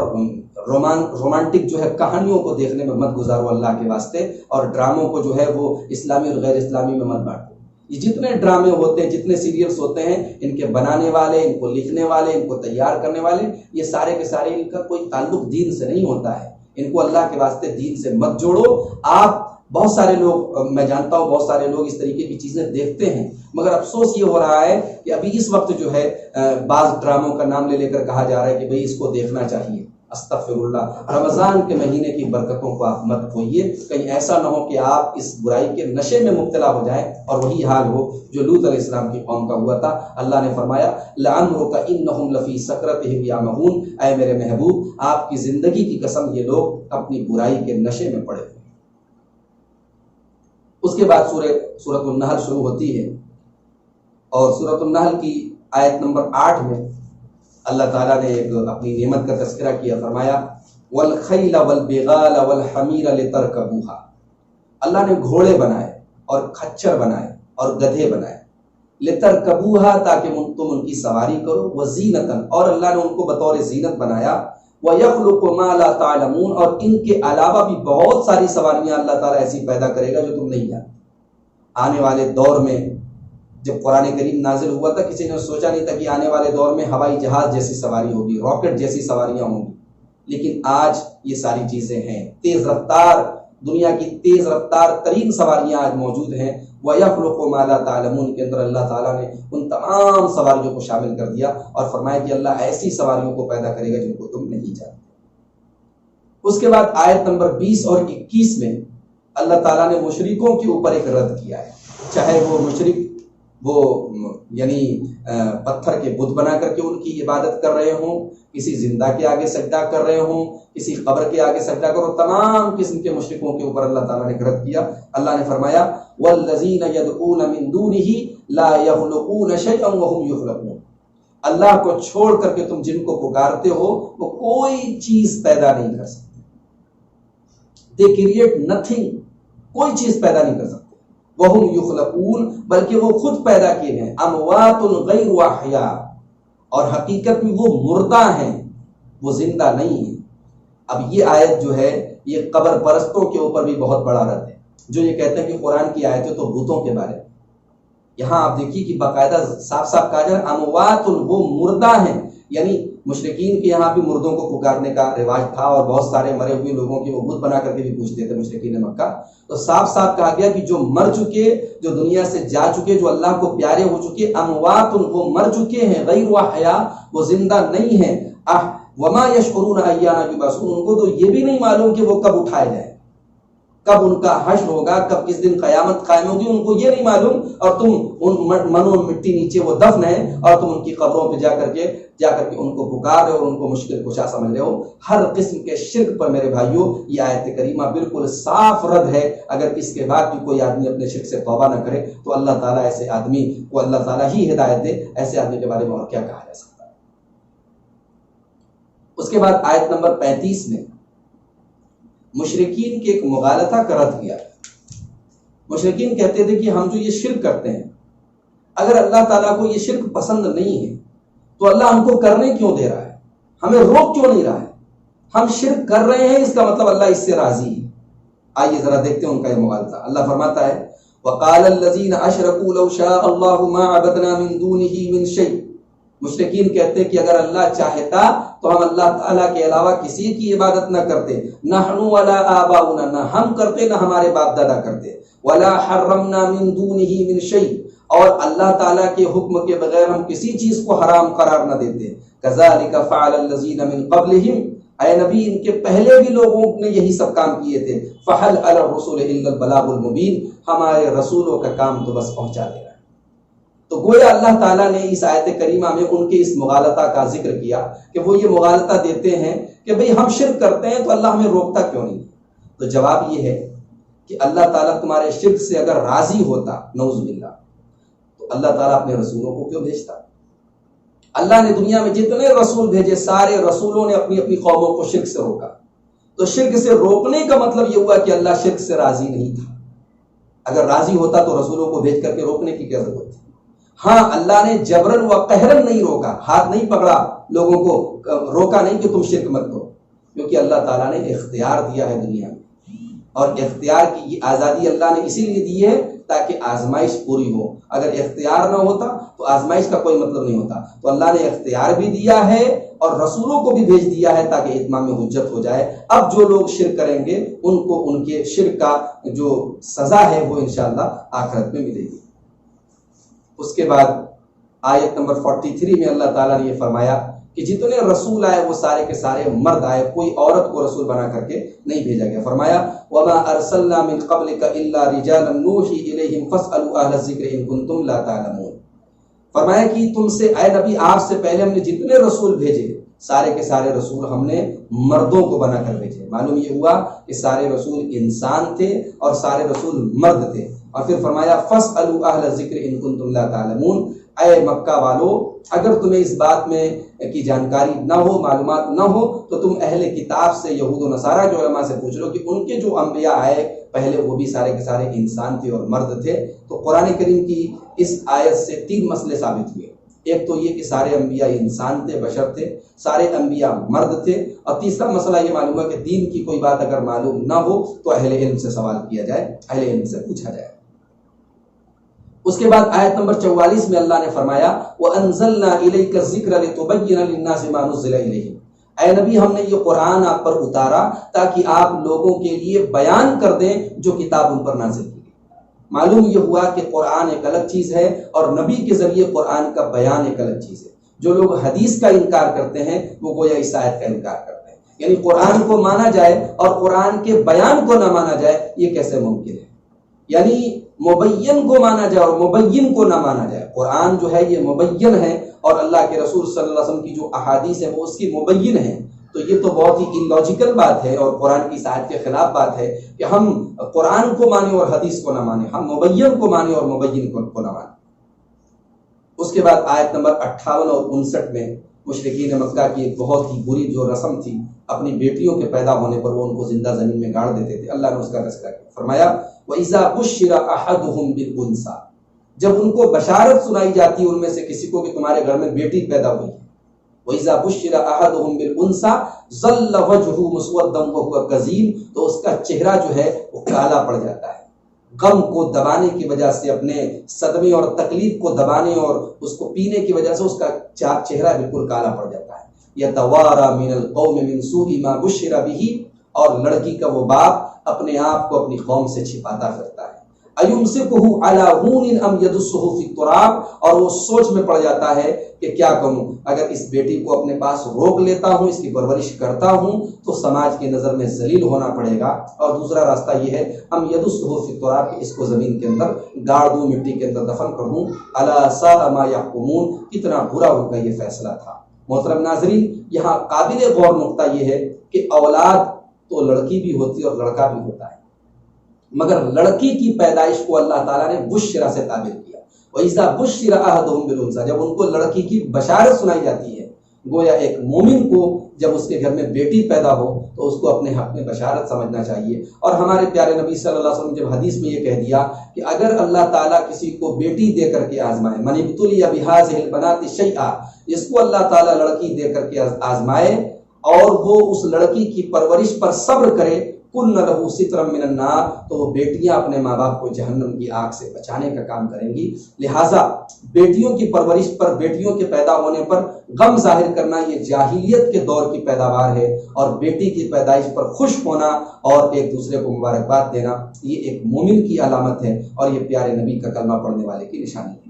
رومانٹک جو ہے کہانیوں کو دیکھنے میں مت گزارو اللہ کے واسطے، اور ڈراموں کو جو ہے وہ اسلامی اور غیر اسلامی میں مت بانٹو۔ یہ جتنے ڈرامے ہوتے ہیں، جتنے سیریلز ہوتے ہیں، ان کے بنانے والے، ان کو لکھنے والے، ان کو تیار کرنے والے، یہ سارے کے سارے ان کا کوئی تعلق دین سے نہیں ہوتا ہے۔ ان کو اللہ کے واسطے دین سے مت جوڑو۔ آپ بہت سارے لوگ، میں جانتا ہوں بہت سارے لوگ اس طریقے کی چیزیں دیکھتے ہیں، مگر افسوس یہ ہو رہا ہے کہ ابھی اس وقت جو ہے بعض ڈراموں کا نام لے کر کہا جا رہا ہے کہ بھئی اس کو دیکھنا چاہیے۔ استغفر اللہ، رمضان کے مہینے کی برکتوں کو آپ مت کھوئیے، کہیں ایسا نہ ہو کہ آپ اس برائی کے نشے میں مبتلا ہو جائیں اور وہی حال ہو جو لوط علیہ السلام کی قوم کا ہوا تھا۔ اللہ نے فرمایا لَعَمْرُكَ إِنَّهُمْ لَفِي سَكْرَتِهِمْ يَعْمَهُونَ، اے میرے محبوب آپ کی زندگی کی قسم یہ لوگ اپنی برائی کے نشے میں پڑے ہوئے۔ اس کے بعد سورۃ النحل شروع ہوتی ہے، اور سورۃ النحل کی آیت نمبر 8 میں اللہ تعالیٰ نے ایک اپنی نعمت کا تذکرہ کیا، فرمایا وَالْخَيْلَ وَالْبِغَالَ وَالْحَمِيرَ لِتَرْكَبُوهَا، اللہ نے گھوڑے بنائے اور کھچر بنائے اور گدھے بنائے، لِتَرْكَبُوهَا تاکہ تم ان کی سواری کرو، وَزِينَةً اور اللہ نے ان کو بطور زینت بنایا، وَيَخْلُقُ مَا لَا تَعْلَمُونَ اور ان کے علاوہ بھی بہت ساری سواریاں اللہ تعالیٰ ایسی پیدا کرے گا جو تم نہیں جانتے۔ آنے والے دور میں جب قرآن کریم نازل ہوا تھا، کسی نے سوچا نہیں تھا کہ آنے والے دور میں ہوائی جہاز جیسی سواری ہوگی، راکٹ جیسی سواریاں ہوں گی، لیکن آج یہ ساری چیزیں ہیں۔ تیز رفتار، دنیا کی تیز رفتار ترین سواریاں آج موجود ہیں۔ وَيَخْلُقُ مَا لَا تَعْلَمُونَ کے اندر اللہ تعالیٰ نے ان تمام سواریوں کو شامل کر دیا اور فرمایا کہ اللہ ایسی سواریوں کو پیدا کرے گا جن کو تم نہیں جانتے۔ اس کے بعد آیت نمبر 20 اور 21 میں اللہ تعالیٰ نے مشرکوں کے اوپر ایک رد کیا ہے، چاہے وہ مشرک یعنی پتھر کے بت بنا کر کے ان کی عبادت کر رہے ہوں، کسی زندہ کے آگے سجدہ کر رہے ہوں، کسی قبر کے آگے سجدہ کرو، تمام قسم کے مشرکوں کے اوپر اللہ تعالیٰ نے رد کیا۔ اللہ نے فرمایا وَالَّذِينَ يَدْعُونَ مِن دُونِهِ لَا يَخْلُقُونَ شَيْئًا وَهُمْ يُخْلَقُونَ، اللہ کو چھوڑ کر کے تم جن کو پکارتے ہو وہ کوئی چیز پیدا نہیں کر سکتے، they create nothing، کوئی چیز پیدا نہیں کر سکتے۔ وَهُمْ يُخْلَقُونَ بلکہ وہ خود پیدا کیے ہیں، اموات غیر احیاء اور حقیقت میں وہ مردہ ہیں، وہ زندہ نہیں ہیں۔ اب یہ آیت جو ہے یہ قبر پرستوں کے اوپر بھی بہت بڑا رد ہے، جو یہ کہتے ہیں کہ قرآن کی آیتیں تو بتوں کے بارے میں۔ یہاں آپ دیکھیے کہ باقاعدہ صاف صاف کہا جائے اموات وہ مردہ ہیں، یعنی مشرکین کے یہاں بھی مردوں کو پکارنے کا رواج تھا اور بہت سارے مرے ہوئے لوگوں کی وہ بت بنا کر کے بھی پوچھتے تھے مشرکین مکہ۔ تو صاف صاف کہا گیا کہ جو مر چکے، جو دنیا سے جا چکے، جو اللہ کو پیارے ہو چکے، اموات وہ مر چکے ہیں، غیر احیاء وہ زندہ نہیں ہیں، وما یشعرون ایان یبعثون ان کو تو یہ بھی نہیں معلوم کہ وہ کب اٹھائے جائیں، کب ان کا حشر ہوگا، کب کس دن قیامت قائم ہوگی، ان کو یہ نہیں معلوم، اور تم ان منو مٹی نیچے وہ دفن ہے اور تم ان کی قبروں پہ جا کر کے ان کو پکار رہے ہو اور ان کو مشکل کشا سمجھ رہے ہو۔ ہر قسم کے شرک پر میرے بھائیوں یہ آیت کریمہ بالکل صاف رد ہے۔ اگر اس کے بعد بھی کوئی آدمی اپنے شرک سے توبہ نہ کرے تو اللہ تعالیٰ ایسے آدمی کو اللہ تعالیٰ ہی ہدایت دے، ایسے آدمی کے بارے میں اور کیا کہا جا سکتا ہے۔ اس کے بعد آیت نمبر 35 میں مشرکین کے ایک مغالطہ کا رد کیا۔ مشرکین کہتے تھے کہ ہم جو یہ شرک کرتے ہیں، اگر اللہ تعالیٰ کو یہ شرک پسند نہیں ہے تو اللہ ہم کو کرنے کیوں دے رہا ہے، ہمیں روک کیوں نہیں رہا ہے، ہم شرک کر رہے ہیں اس کا مطلب اللہ اس سے راضی ہے۔ آئیے ذرا دیکھتے ہیں ان کا یہ مغالطہ. اللہ فرماتا ہے وقال الذين اشركوا لو شاء الله ما عبدنا من دونه من شيء. مشرکین کہتے ہیں کہ اگر اللہ چاہتا تو ہم اللہ تعالیٰ کے علاوہ کسی کی عبادت نہ کرتے. نحن ولا آباؤنا، نہ ہم کرتے نہ ہمارے باپ دادا کرتے. ولا حرمنا من دونه من شيء، اور اللہ تعالیٰ کے حکم کے بغیر ہم کسی چیز کو حرام قرار نہ دیتے. كذلك فعل الذين من قبلهم، اے نبی ان کے پہلے بھی لوگوں نے یہی سب کام کیے تھے. فحل علی الرسول الا البلاغ المبین، ہمارے رسولوں کا کام تو بس پہنچا دینا. تو گویا اللہ تعالیٰ نے اس آیت کریمہ میں ان کے اس مغالطہ کا ذکر کیا کہ وہ یہ مغالطہ دیتے ہیں کہ بھئی ہم شرک کرتے ہیں تو اللہ ہمیں روکتا کیوں نہیں. تو جواب یہ ہے کہ اللہ تعالیٰ تمہارے شرک سے اگر راضی ہوتا، نعوذ باللہ، تو اللہ تعالیٰ اپنے رسولوں کو کیوں بھیجتا؟ اللہ نے دنیا میں جتنے رسول بھیجے سارے رسولوں نے اپنی اپنی قوموں کو شرک سے روکا. تو شرک سے روکنے کا مطلب یہ ہوا کہ اللہ شرک سے راضی نہیں تھا. اگر راضی ہوتا تو رسولوں کو بھیج کر کے روکنے کی کیا ضرورت تھی؟ ہاں اللہ نے جبرن و قہرن نہیں روکا، ہاتھ نہیں پکڑا لوگوں کو، روکا نہیں کہ تم شرک مت کرو، کیونکہ اللہ تعالیٰ نے اختیار دیا ہے دنیا میں. اور اختیار کی یہ آزادی اللہ نے اسی لیے دی ہے تاکہ آزمائش پوری ہو. اگر اختیار نہ ہوتا تو آزمائش کا کوئی مطلب نہیں ہوتا. تو اللہ نے اختیار بھی دیا ہے اور رسولوں کو بھی بھیج دیا ہے تاکہ اتمام حجت ہو جائے. اب جو لوگ شرک کریں گے ان کو ان کے شرک کا جو سزا ہے وہ انشاءاللہ آخرت میں ملے گی. اس کے بعد آیت نمبر 43 میں اللہ تعالیٰ نے یہ فرمایا کہ جتنے رسول آئے وہ سارے کے سارے مرد آئے، کوئی عورت کو رسول بنا کر کے نہیں بھیجا گیا. فرمایا وَمَا أَرْسَلْنَا مِن قَبْلِكَ إِلَّا رِجَالًا نُوحِي إِلَيْهِمْ فَاسْأَلُوا أَهْلَ الذِّكْرِ إِن كُنتُمْ لَا تَعْلَمُونَ. فرمایا کہ تم سے اے نبی، آپ سے پہلے ہم نے جتنے رسول بھیجے سارے کے سارے رسول ہم نے مردوں کو بنا کر بھیجے. معلوم یہ ہوا کہ سارے رسول انسان تھے اور سارے رسول مرد تھے. اور پھر فرمایا فَاسْأَلُوا أَهْلَ الذِّكْرِ إِن كُنتُمْ لَا تَعْلَمُونَ. اے مکہ والو، اگر تمہیں اس بات میں کی جانکاری نہ ہو، معلومات نہ ہو، تو تم اہل کتاب سے، یہود و نصارہ کے علماء سے پوچھ لو کہ ان کے جو انبیاء آئے پہلے وہ بھی سارے کے سارے انسان تھے اور مرد تھے. تو قرآن کریم کی اس آیت سے 3 مسئلے ثابت ہوئے. ایک تو یہ کہ سارے انبیاء انسان تھے، بشر تھے، سارے انبیاء مرد تھے. اور تیسرا مسئلہ یہ معلوم ہوا کہ دین کی کوئی بات اگر معلوم نہ ہو تو اہل علم سے سوال کیا جائے، اہل علم سے پوچھا جائے. اس کے بعد آیت نمبر 44 میں اللہ نے فرمایا وَأَنزَلْنَا إِلَيْكَ الذِّكْرَ لِتُبَيِّنَ لِلنَّاسِ مَا نُزِّلَ إِلَيْهِمْ. اے نبی ہم نے یہ قرآن آپ پر اتارا تاکہ آپ لوگوں کے لیے بیان کر دیں جو کتاب ان پر نازل کی گئی. معلوم یہ ہوا کہ قرآن ایک الگ چیز ہے اور نبی کے ذریعے قرآن کا بیان ایک الگ چیز ہے. جو لوگ حدیث کا انکار کرتے ہیں وہ گویا اس آیت کا انکار کرتے ہیں. یعنی قرآن کو مانا جائے اور قرآن کے بیان کو نہ مانا جائے، یہ کیسے ممکن ہے؟ یعنی مبین کو مانا جائے اور مبین کو نہ مانا جائے. قرآن جو ہے یہ مبین ہے اور اللہ کے رسول صلی اللہ علیہ وسلم کی جو احادیث ہیں وہ اس کی مبین ہے. تو یہ تو بہت ہی illogical بات ہے اور قرآن کی آیت کے خلاف بات ہے کہ ہم قرآن کو مانیں اور حدیث کو نہ مانیں، ہم مبین کو مانیں اور مبین کو نہ مانیں. اس کے بعد آیت نمبر 58 اور 59 میں مشرکین مکہ کی ایک بہت ہی بری جو رسم تھی، اپنی بیٹیوں کے پیدا ہونے پر وہ ان کو زندہ زمین میں گاڑ دیتے تھے. اللہ نے اس کا تذکرہ کیا. فرمایا وَإِذَا بُشِّرَ أَحَدُهُمْ بِالْأُنثَىٰ. جب ان کو بشارت سنائی جاتی ہے ان میں سے کسی کو کہ تمہارے گھر میں بیٹی پیدا ہوئی ہے. وَإِذَا بُشِّرَ أَحَدُهُمْ بِالْأُنثَىٰ ظَلَّ وَجْهُهُ مُسْوَدًّا وَهُوَ كَظِيمٌ. تو اس کا چہرہ جو ہے وہ کالا پڑ جاتا ہے، غم کو دبانے کی وجہ سے، اپنے صدمے اور تکلیف کو دبانے اور اس کو پینے کی وجہ سے اس کا چہرہ بالکل کالا پڑ جاتا ہے. يَتَوَارَىٰ مِنَ الْقَوْمِ مِنْ سُوءِ مَا بُشِّرَ بِهِ. اور لڑکی کا وہ باپ اپنے آپ کو اپنی قوم سے چھپاتا پھرتا ہے. أَيُمْسِكُهُ عَلَىٰ هُونٍ أَمْ يَدُسُّهُ فِي التُّرَابِ. اور وہ سوچ میں پڑ جاتا ہے کہ کیا کروں، اگر اس بیٹی کو اپنے پاس روک لیتا ہوں، اس کی پرورش کرتا ہوں تو سماج کی نظر میں ذلیل ہونا پڑے گا. اور دوسرا راستہ یہ ہے أَمْ يَدُسُّهُ فِي التُّرَابِ کہ اس کو زمین کے اندر گاڑ دوں، مٹی کے اندر دفن کر دوں. أَلَا سَاءَ مَا يَحْكُمُونَ. کتنا برا ان کا یہ فیصلہ تھا. محترم ناظرین، یہاں قابل غور نقطہ یہ ہے کہ اولاد تو لڑکی بھی ہوتی ہے اور لڑکا بھی ہوتا ہے، مگر لڑکی کی پیدائش کو اللہ تعالیٰ نے بشرا سے تعبیر کیا. وَإِذَا بُشِّرَ أَحَدُهُمْ بِالْأُنثَىٰ. جب ان کو لڑکی کی بشارت سنائی جاتی ہے، گویا ایک مومن کو جب اس کے گھر میں بیٹی پیدا ہو تو اس کو اپنے حق میں بشارت سمجھنا چاہیے. اور ہمارے پیارے نبی صلی اللہ علیہ وسلم جب حدیث میں یہ کہہ دیا کہ اگر اللہ تعالیٰ کسی کو بیٹی دے کر کے آزمائے، مَنِ ابْتُلِيَ بِهَٰذِهِ الْبَنَاتِ شَيْئًا، جس کو اللہ تعالیٰ لڑکی دے کر کے آزمائے اور وہ اس لڑکی کی پرورش پر صبر کرے کن لہو سترم من النار، تو وہ بیٹیاں اپنے ماں باپ کو جہنم کی آگ سے بچانے کا کام کریں گی۔ لہٰذا بیٹیوں کی پرورش پر، بیٹیوں کے پیدا ہونے پر غم ظاہر کرنا یہ جاہلیت کے دور کی پیداوار ہے، اور بیٹی کی پیدائش پر خوش ہونا اور ایک دوسرے کو مبارکباد دینا یہ ایک مومن کی علامت ہے، اور یہ پیارے نبی کا کلمہ پڑھنے والے کی نشانی ہے۔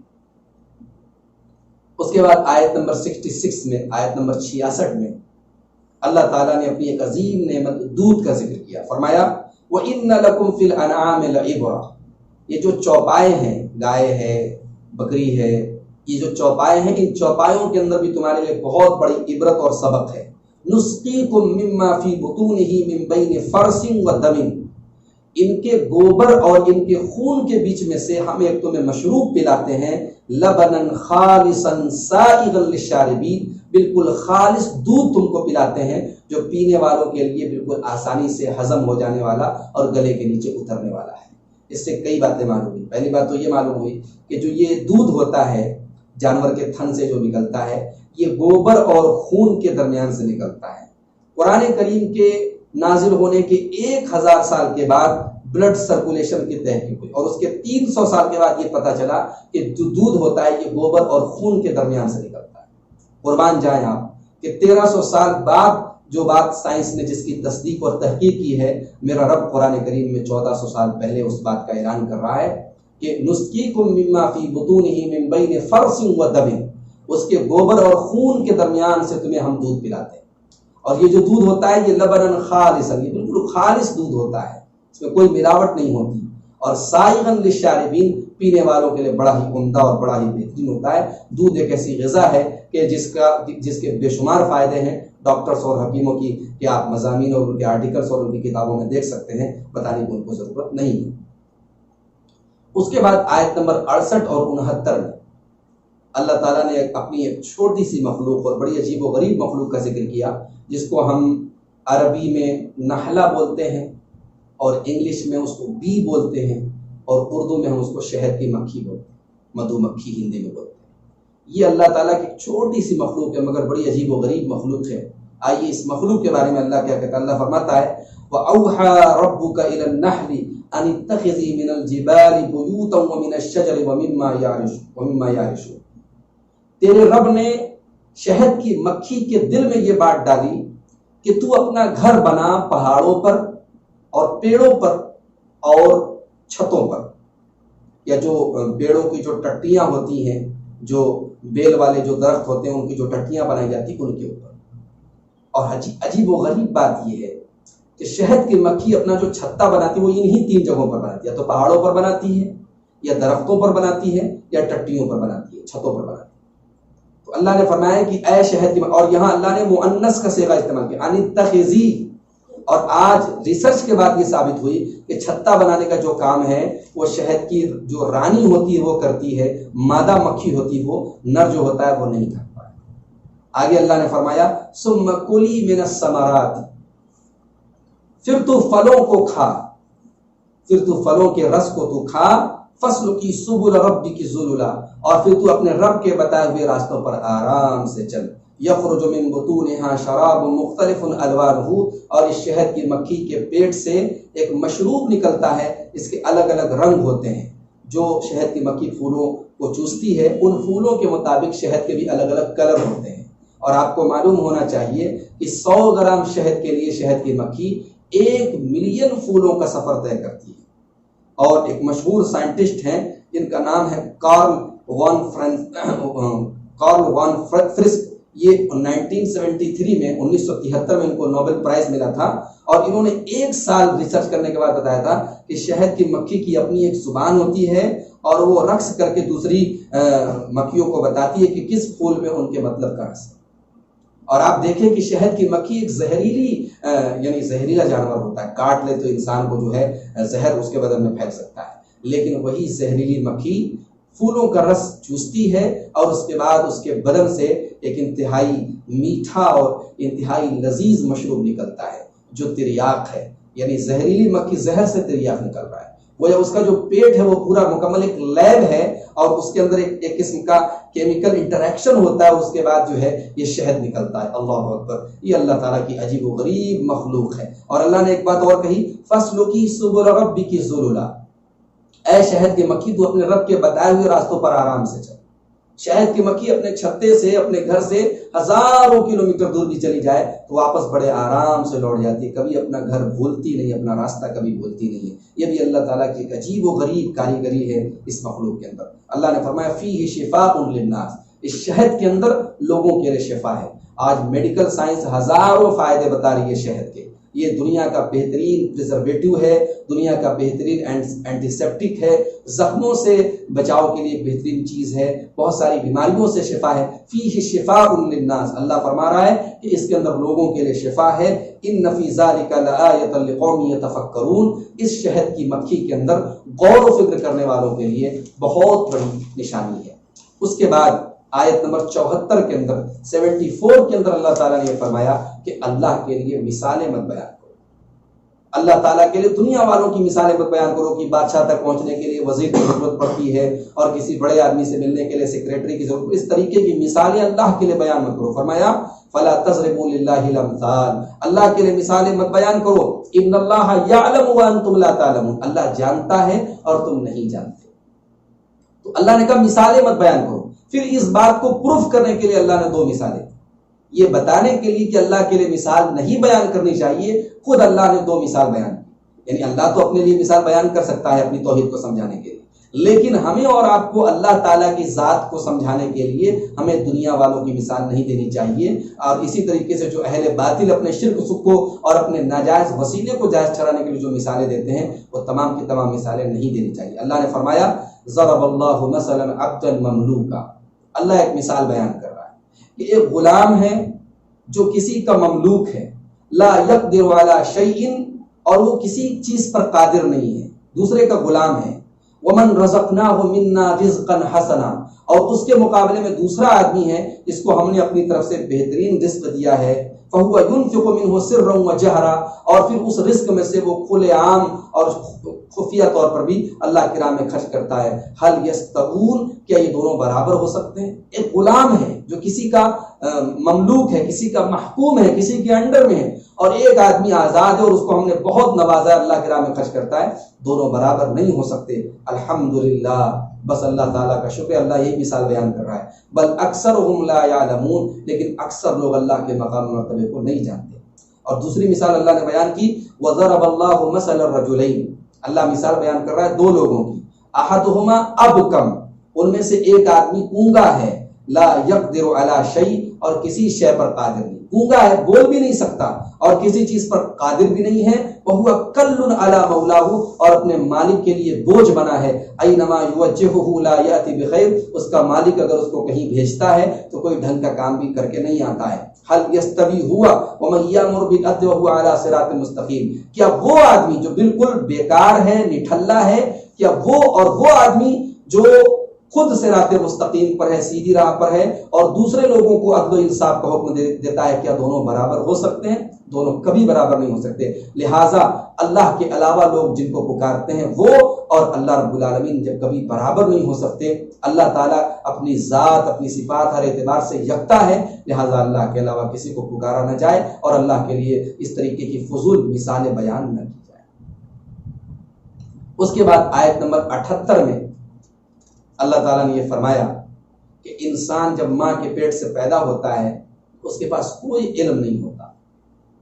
اس کے بعد آیت نمبر 66 میں، آیت نمبر 66 میں اللہ تعالیٰ نے اپنی ایک عظیم نعمت دودھ کا ذکر کیا۔ فرمایا وَإِنَّ لَكُمْ فِي الْأَنْعَامِ لَعِبْرَةً، یہ جو چوپائے ہیں، گائے ہے، بکری ہے، یہ جو چوپائے ہیں، ان چوپایوں کے اندر بھی تمہارے لیے بہت بڑی عبرت اور سبق ہے۔ نُسْقِيكُم مِّمَّا فِي بُطُونِهِ مِن بَيْنِ فَرْثٍ وَدَمٍ، ان کے گوبر اور ان کے خون کے بیچ میں سے ہم ایک تمہیں مشروب پلاتے ہیں، لبنن خالصا سائغا للشاربین، بالکل خالص دودھ تم کو پلاتے ہیں جو پینے والوں کے لیے بالکل آسانی سے ہضم ہو جانے والا اور گلے کے نیچے اترنے والا ہے۔ اس سے کئی باتیں معلوم ہوئی۔ پہلی بات تو یہ معلوم ہوئی کہ جو یہ دودھ ہوتا ہے جانور کے تھن سے جو نکلتا ہے، یہ گوبر اور خون کے درمیان سے نکلتا ہے۔ قرآن کریم کے نازل ہونے کے 1000 سال کے بعد بلڈ سرکولیشن کی تحقیق ہوئی، اور اس کے 300 سال کے بعد یہ پتہ چلا کہ جو دودھ ہوتا ہے یہ گوبر اور خون کے درمیان سے نکلتا ہے۔ قربان جائیں آپ کہ 1300 سال بعد جو بات سائنس نے جس کی تصدیق اور تحقیق کی ہے، میرا رب قرآن کریم میں 1400 سال پہلے اس بات کا اعلان کر رہا ہے کہ نسقیکم مما فی بطونہ من بین فرث ودم، اس کے گوبر اور خون کے درمیان سے تمہیں ہم دودھ پلاتے ہیں۔ اور یہ جو دودھ ہوتا ہے یہ لبنن خالصا، یہ بالکل خالص دودھ ہوتا ہے، اس میں کوئی ملاوٹ نہیں ہوتی، اور سائغا للشاربین، پینے والوں کے لیے بڑا ہی عمدہ اور بڑا ہی بہترین ہوتا ہے۔ دودھ ایک ایسی غذا ہے کہ جس کے بے شمار فائدے ہیں، ڈاکٹرز اور حکیموں کی کہ آپ مضامین اور ان کے آرٹیکلز اور ان کی کتابوں میں دیکھ سکتے ہیں، بتانے کی ان کو ضرورت نہیں ہے۔ اس کے بعد آیت نمبر 68 اور 69 میں اللہ تعالیٰ نے اپنی ایک چھوٹی سی مخلوق اور بڑی عجیب و غریب مخلوق کا ذکر کیا، جس کو ہم عربی میں نحلہ بولتے ہیں اور انگلش میں اس کو بی بولتے ہیں، اور اردو میں ہم اس کو شہد کی مکھی بولتے ہیں، مدھو مکھی ہندی میں بولتے ہیں۔ یہ اللہ تعالیٰ کی چھوٹی سی مخلوق ہے مگر بڑی عجیب و غریب مخلوق ہے۔ آئیے اس مخلوق کے بارے میں اللہ کیا کہتا ہے۔ اللہ فرماتا ہے وَأَوْحَى رَبُّكَ إِلَى النَّحْلِ أَنِ اتَّخِذِي مِنَ الْجِبَالِ بُيُوتًا وَمِنَ الشَّجَرِ وَمِمَّا يَعْرِشُونَ، تیرے رب نے شہد کی مکھی کے دل میں یہ بات ڈالی کہ تو اپنا گھر بنا پہاڑوں پر اور پیڑوں پر اور چھتوں پر، یا جو پیڑوں کی جو ٹٹیاں ہوتی ہیں، جو بیل والے جو درخت ہوتے ہیں ان کی جو ٹٹیاں بنائی جاتی ہیں ان کے اوپر۔ اور عجیب و غریب بات یہ ہے کہ شہد کی مکھی اپنا جو چھتا بناتی ہے وہ انہی 3 جگہوں پر بناتی ہے، یا تو پہاڑوں پر بناتی ہے، یا درختوں پر بناتی ہے، یا ٹٹیوں پر بناتی ہے، چھتوں پر بناتی ہے۔ تو اللہ نے فرمایا کہ اے شہد کی، اور یہاں اللہ نے مؤنث کا صیغہ استعمال کیا، ان اتخذی، اور آج ریسرچ کے بعد یہ ثابت ہوئی کہ چھتا بنانے کا جو کام ہے وہ شہد کی جو رانی ہوتی ہے وہ کرتی ہے، مادہ مکھی ہوتی ہے وہ، نر جو ہوتا ہے وہ نہیں کرتا ہے۔ آگے اللہ نے فرمایا ثم کلی من الثمرات، پھر تو پھلوں کو کھا، پھر تو پھلوں کے رس کو تو کھا، فصل کی سبل ربک ذللا، اور پھر تو اپنے رب کے بتائے ہوئے راستوں پر آرام سے چل۔ یخرج من بطونها شراب مختلف الوانہ، اور اس شہد کی مکھی کے پیٹ سے ایک مشروب نکلتا ہے، اس کے الگ الگ رنگ ہوتے ہیں۔ جو شہد کی مکھی پھولوں کو چوستی ہے ان پھولوں کے مطابق شہد کے بھی الگ الگ کلر ہوتے ہیں، اور آپ کو معلوم ہونا چاہیے کہ 100 گرام شہد کے لیے شہد کی مکھی 1 ملین پھولوں کا سفر طے کرتی ہے۔ اور ایک مشہور سائنٹسٹ ہیں جن کا نام ہے کارل وان فرسک، یہ 1973 میں 1973 میں ان کو نوبل پرائز ملا تھا، اور انہوں نے 1 سال ریسرچ کرنے کے بعد بتایا تھا کہ شہد کی مکھی کی اپنی ایک زبان ہوتی ہے، اور وہ رقص کر کے دوسری مکھیوں کو بتاتی ہے کہ کس پھول میں ان کے مطلب کا رس ہے۔ اور آپ دیکھیں کہ شہد کی مکھی ایک زہریلی یعنی زہریلا جانور ہوتا ہے، کاٹ لے تو انسان کو جو ہے زہر اس کے بدن میں پھیل سکتا ہے، لیکن وہی زہریلی مکھی پھولوں کا رس چوستی ہے، اور اس کے بعد اس کے بدن سے ایک انتہائی میٹھا اور انتہائی لذیذ مشروب نکلتا ہے جو تریاق ہے، یعنی زہریلی مکھی زہر سے تریاق نکل رہا ہے۔ وہ یا اس کا جو پیٹ ہے وہ پورا مکمل ایک لیب ہے اور اس کے اندر ایک قسم کا کیمیکل انٹریکشن ہوتا ہے، اس کے بعد جو ہے یہ شہد نکلتا ہے۔ اللہ اکبر، یہ اللہ تعالیٰ کی عجیب و غریب مخلوق ہے۔ اور اللہ نے ایک بات اور کہی، فَاسْلُكِي سُبُلَ رَبِّكِ ذُلُلًا، اے شہد کی مکھی تو اپنے رب کے بتائے ہوئے راستوں پر آرام سے چل۔ شہد کی مکھی اپنے چھتے سے، اپنے گھر سے ہزاروں کلومیٹر دور بھی چلی جائے تو واپس بڑے آرام سے لوٹ جاتی ہے، کبھی اپنا گھر بھولتی نہیں، اپنا راستہ کبھی بھولتی نہیں ہے۔ یہ بھی اللہ تعالیٰ کی ایک عجیب و غریب کاریگری ہے اس مخلوق کے اندر۔ اللہ نے فرمایا فیہ شفاء للناس، اس شہد کے اندر لوگوں کے لیے شفا ہے۔ آج میڈیکل سائنس ہزاروں فائدے بتا رہی ہے شہد کے۔ یہ دنیا کا بہترین پریزرویٹو ہے، دنیا کا بہترین اینٹی سیپٹک ہے، زخموں سے بچاؤ کے لیے بہترین چیز ہے، بہت ساری بیماریوں سے شفا ہے۔ فیہ شفاء للناس، اللہ فرما رہا ہے کہ اس کے اندر لوگوں کے لیے شفا ہے۔ ان فی ذلک لآیۃ لقوم یتفکرون، اس شہد کی مکھی کے اندر غور و فکر کرنے والوں کے لیے بہت بڑی نشانی ہے۔ اس کے بعد آیت نمبر 74 کے اندر 74 کے اندر اللہ تعالیٰ نے یہ فرمایا کہ اللہ کے لیے مثالیں مت بیان کرو۔ اللہ تعالیٰ کے لیے دنیا والوں کی مثالیں مت بیان کرو کہ بادشاہ تک پہنچنے کے لیے وزیر کی ضرورت پڑتی ہے اور کسی بڑے آدمی سے ملنے کے لیے سیکریٹری کی ضرورت، اس طریقے کی مثالیں اللہ کے لیے بیان مت کرو۔ فرمایا فلا تضربوا للہ الامثال، اللہ کے لیے مثالیں مت بیان کرو۔ ان اللہ یعلم وانتم لا تعلمون، اللہ جانتا ہے اور تم نہیں جانتے۔ تو اللہ نے کہا مثالیں مت بیان کرو۔ پھر اس بات کو پروف کرنے کے لیے اللہ نے دو مثالیں، یہ بتانے کے لیے کہ اللہ کے لیے مثال نہیں بیان کرنی چاہیے، خود اللہ نے دو مثال بیان کی۔ یعنی اللہ تو اپنے لیے مثال بیان کر سکتا ہے اپنی توحید کو سمجھانے کے لیے، لیکن ہمیں اور آپ کو اللہ تعالیٰ کی ذات کو سمجھانے کے لیے ہمیں دنیا والوں کی مثال نہیں دینی چاہیے۔ اور اسی طریقے سے جو اہل باطل اپنے شرک کو اور اپنے ناجائز وسیلے کو جائز ٹھہرانے کے لیے جو مثالیں دیتے ہیں وہ تمام کی تمام مثالیں نہیں دینی چاہیے۔ اللہ نے فرمایا ضرب اللہ مثلا عبدا مملوکا، اللہ ایک مثال بیان کر رہا ہے کہ ایک غلام ہے جو کسی کا مملوک ہے، لا یقدر علی شیء، اور وہ کسی چیز پر قادر نہیں ہے، دوسرے کا غلام ہے۔ ومن رزقناہ منا رزقا حسنا، اور اس کے مقابلے میں دوسرا آدمی ہے جس کو ہم نے اپنی طرف سے بہترین رزق دیا ہے، فہو ينفق منہ سرا وجہرا، اور پھر اس رزق میں سے وہ کھلے عام اور خفیہ طور پر بھی اللہ کی راہ میں خرچ کرتا ہے۔ حل یستوون، کیا یہ دونوں برابر ہو سکتے ہیں؟ ایک غلام ہے جو کسی کا مملوک ہے، کسی کا محکوم ہے، کسی کے انڈر میں ہے، اور ایک آدمی آزاد ہے اور اس کو ہم نے بہت نوازا ہے، اللہ کی راہ میں خرچ کرتا ہے، دونوں برابر نہیں ہو سکتے۔ الحمدللہ، بس اللہ تعالیٰ کا شکر، اللہ یہی مثال بیان کر رہا ہے۔ بل اکثرهم لا يعلمون، لیکن اکثر لوگ اللہ کے مقام مرتبے کو نہیں جانتے۔ اور دوسری مثال اللہ نے بیان کی وضرب اللہ مثل الرجلین، اللہ مثال بیان کر رہا ہے دو لوگوں کی، احدہما ابکم، ان میں سے ایک آدمی گونگا ہے، لا یقدر علی شیء، اور کسی شے پر قادر نہیں، گونگا ہے، بول بھی نہیں سکتا اور کسی چیز پر قادر بھی نہیں ہے، وہو کل علی مولاہ، اور اپنے مالک کے لیے بوجھ بنا ہے، اینما یوجہہ لا یاتی بخیر، اس کا مالک اگر اس کو کہیں بھیجتا ہے تو کوئی ڈھنگ کا کام بھی کر کے نہیں آتا ہے۔ حل یستوی ہوا ومن یامر بالعدل وهو علی صراط مستقیم، کیا وہ آدمی جو بالکل بیکار ہے، نٹھلا ہے، کیا وہ اور وہ آدمی جو خود صراط مستقیم پر ہے، سیدھی راہ پر ہے، اور دوسرے لوگوں کو عدل و انصاف کا حکم دیتا ہے، کیا دونوں برابر ہو سکتے ہیں؟ دونوں کبھی برابر نہیں ہو سکتے۔ لہٰذا اللہ کے علاوہ لوگ جن کو پکارتے ہیں وہ اور اللہ رب العالمین جب کبھی برابر نہیں ہو سکتے۔ اللہ تعالیٰ اپنی ذات، اپنی صفات ہر اعتبار سے یکتا ہے، لہٰذا اللہ کے علاوہ کسی کو پکارا نہ جائے اور اللہ کے لیے اس طریقے کی فضول مثالیں بیان نہ کی جائے۔ اس کے بعد آیت نمبر 78 میں اللہ تعالیٰ نے یہ فرمایا کہ انسان جب ماں کے پیٹ سے پیدا ہوتا ہے اس کے پاس کوئی علم نہیں ہوتا۔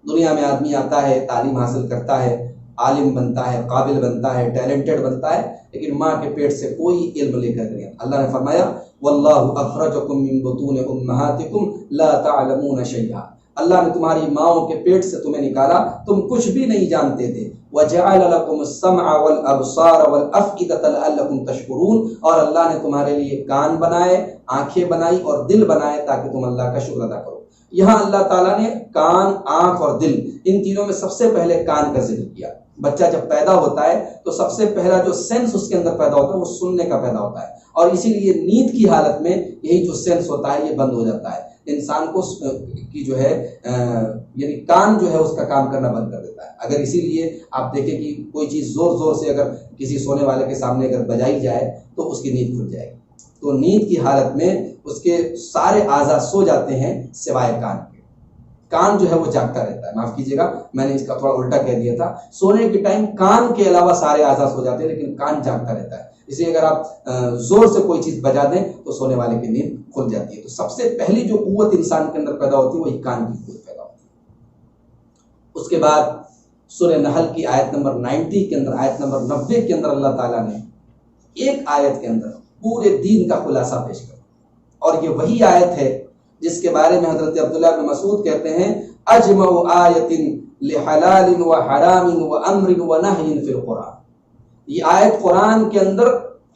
دنیا میں آدمی آتا ہے، تعلیم حاصل کرتا ہے، عالم بنتا ہے، قابل بنتا ہے، ٹیلنٹڈ بنتا ہے، لیکن ماں کے پیٹ سے کوئی علم لے کر نہیں۔ اللہ نے فرمایا واللہ اخرجکم من بطون امہاتکم لا تعلمون شیئا، اللہ نے تمہاری ماؤں کے پیٹ سے تمہیں نکالا، تم کچھ بھی نہیں جانتے تھے۔ وَجَعَلَ لَكُمُ السَّمْعَ وَالْأَبْصَارَ وَالْأَفْئِدَةَ لَعَلَّكُمْ تَشْكُرُونَ، اور اللہ نے تمہارے لیے کان بنائے، آنکھیں بنائی اور دل بنائے تاکہ تم اللہ کا شکر ادا کرو۔ یہاں اللہ تعالیٰ نے کان، آنکھ اور دل، ان تینوں میں سب سے پہلے کان کا ذکر کیا۔ بچہ جب پیدا ہوتا ہے تو سب سے پہلا جو سینس اس کے اندر پیدا ہوتا ہے وہ سننے کا پیدا ہوتا ہے، اور اسی لیے نیند کی حالت میں یہی جو سینس ہوتا ہے یہ بند ہو جاتا ہے۔ انسان کو کی جو ہے یعنی کان جو ہے اس کا کام کرنا بند کر دیتا ہے. اگر اسی لیے آپ دیکھیں کہ کوئی چیز زور زور سے اگر کسی سونے والے کے سامنے اگر بجائی جائے تو اس کی نیند کھل جائے گی. تو نیند کی حالت میں اس کے سارے اعضاء سو جاتے ہیں سوائے کان کے. کان جو ہے وہ جاگتا رہتا ہے. معاف کیجیے گا میں نے اس کا تھوڑا الٹا کہہ دیا تھا. سونے کے ٹائم کان کے علاوہ سارے اعضاء سو جاتے ہیں لیکن کان جاگتا رہتا ہے. اس لیے اگر آپ زور سے کوئی چیز بجا دیں تو سونے والے کی نیند کھل جاتی ہے. تو سب سے پہلی جو قوت انسان کے اندر پیدا ہوتی ہے وہی کان کی قوت پیدا ہوتی ہے. اس کے بعد سورہ نحل کی آیت نمبر 90 کے اندر، آیت نمبر 90 کے اندر اللہ تعالیٰ نے ایک آیت کے اندر پورے دین کا خلاصہ پیش کر. اور یہ وہی آیت ہے جس کے بارے میں حضرت عبداللہ بن مسعود کہتے ہیں اجمع آیت لحلال و حرام و امر و نہی فی القرآن. یہ آیت قرآن کے اندر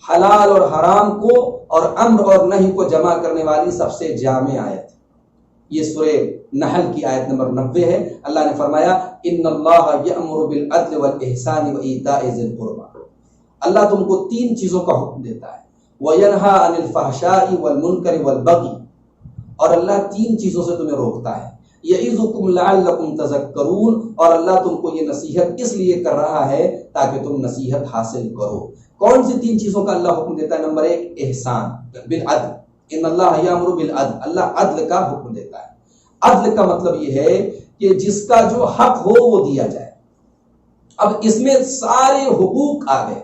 حلال اور حرام کو اور امر اور نہی کو جمع کرنے والی سب سے جامع آیت. یہ سورہ نحل کی آیت نمبر 90 ہے. اللہ نے فرمایا ان اللہ یأمر بالعدل والاحسان وایتاء ذی القربى. اللہ تم کو 3 چیزوں کا حکم دیتا ہے. وینہا عن الفحشاء والمنکر والبغی. اور اللہ 3 چیزوں سے تمہیں روکتا ہے. یعظکم لعلکم تذکرون. اور اللہ تم کو یہ نصیحت اس لیے کر رہا ہے تاکہ تم نصیحت حاصل کرو. کون سی 3 چیزوں کا اللہ حکم دیتا ہے؟ نمبر 1 احسان بالعدل. ان اللہ یامر بالعدل. اللہ عدل کا حکم دیتا ہے. عدل کا مطلب یہ ہے کہ جس کا جو حق ہو وہ دیا جائے. اب اس میں سارے حقوق آ گئے.